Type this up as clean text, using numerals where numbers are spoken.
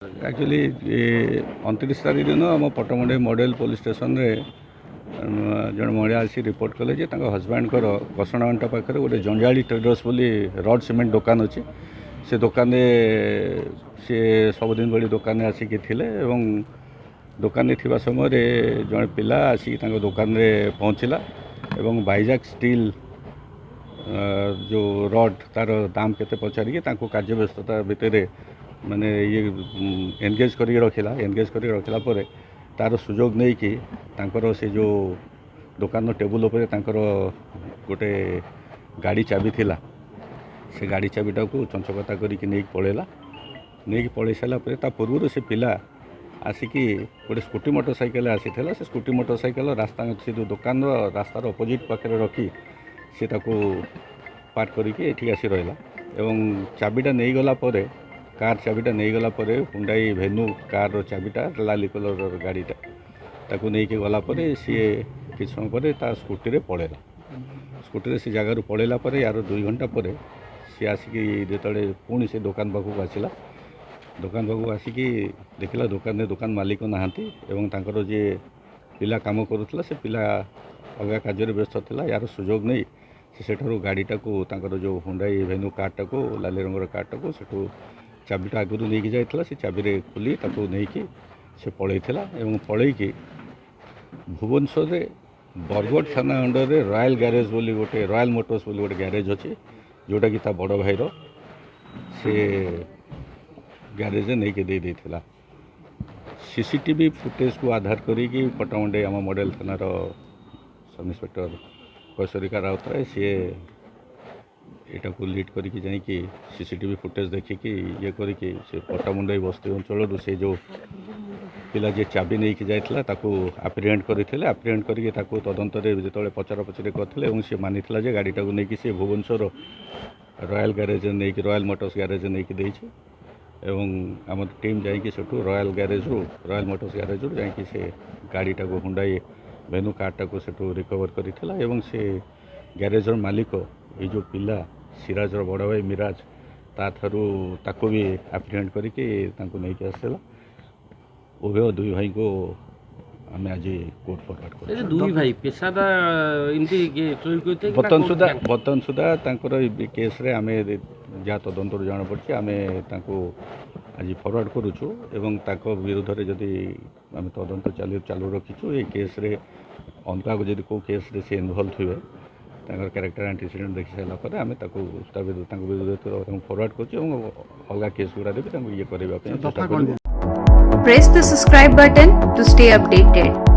Actually 29 तारीख दिन आम पट्टमुंडई मॉडल पुलिस स्टेशन रे जन महिला आसी रिपोर्ट कले हजबैंड कसणाघंटा पाखे गोटे जंजाली ट्रेडर्स बोली रड सीमेंट दुकान अच्छी से दुकान सी सबुदिन भली दुकान आसिक थिले एवं दुकान थी समय जड़े पिला आसिक दुकान रे पहुँचला एवं बैजाक स्टील जो रड तार दाम केते पचारिकी कार्य व्यस्तता भितर माने ये एनगेज कर रखला पर तार सुजोग नहीं कि तांकर से जो दुकान टेबुल उपर तांकर गोटे गाड़ी चाबी थिला से गाड़ी चाबीटा को चंचकता करके नहीं पलैला नहीं पलि सारापर ता पूर्व से पिला आसिकी गोटे स्कूटी मोटरसाइकेल आसी से स्कूटी मोटरसाइकेल रास्ता से जो दुकान रास्तार अपोजिट पाखे रखी से पार्क करके एठी आसी रहा एवं चाबीटा नहीं गला परे कार चाबीटा नहीं गला परे हुंडाई भेन्यू कार चाबीटा लाली कलर गाड़ीटा ताकू नहीं गला परे सी किछ समय पर ता स्कूटी रे पड़ेला स्कूटी रे से जगार पड़ेला पर यार 2 घंटा पर सी आसिकी जिते पुणी से दुकान पाखक आसला दुकान पाखक आसिकी देखला दुकान मालिक नहांती एवं तांकर जे पिला काम करुला से पिला अलग कार्य व्यस्त थिला यार सुजोग नहीं से गाड़ीटा को तांकर जो हुंडाई भेन्यू कारटा को लाली रंगर कारटा को सेठू चाबीटा आगुरी नहीं जाइला से चाबी रे खोली ताको नहीं से पलैला एवं पलैकी भुवनेश्वर बरगड़ थाना अंडर रे रॉयल गैरेज बोली गोटे रॉयल मोटर्स बोली गोटे गैरेज अच्छी जोटा कि बड़ भाईर से गैरेज नहीं के दे देथिला सीसीटीवी फुटेज को आधार करी पट्टमुंडई आम मॉडल थानार सब इंस्पेक्टर कैशरिका राउतराय सी यहाँ को लीड करके जाकि सीसीटीवी फुटेज देखिकी ये करके से पट्टमुंडई बस्ती अंचल से जो पिला जे चाबी नहीं कि जाइला ताकू आप्रिहेंड करते आप्रिहेंड करके तदंत जो पचरा पचरी करते सी मानी जे गाड़ीटा को लेकिन सी भुवनेश्वर रॉयल गैरेज नहीं रॉयल मोटर्स गैरेज नहीं देती एवं आम टीम जाकि सेठू रॉयल मोटर्स गैरेज रू जाकि से गाड़ीटा को हुंडाई भेन्यू कारटा को सेठू रिकवर करथिला एवं से गैरेजर मालिक ये जो पिला सिराजर बड़ भाई मिराज ताको भी आप्रिहेंड करके नहीं आसला उभय दुई भाई को आम आज कोर्ट फरवर्ड कर दुई भाई पेशादा बर्तमान सुधा केस रे आम जहाँ तदंत जाना पड़ी आम आज फरवर्ड करुचु एवं ताको विरुद्ध रे जदि आम तदंत चालू रखीचु ये केस रे अनका जदि को केस रे से इनवल्व थे कैरेक्टर एंटीसीडेंट देखी सारापर आम विरुद्ध फरवर्ड कर अलग केस गुड़ा भी ये करने Press the subscribe button to stay updated.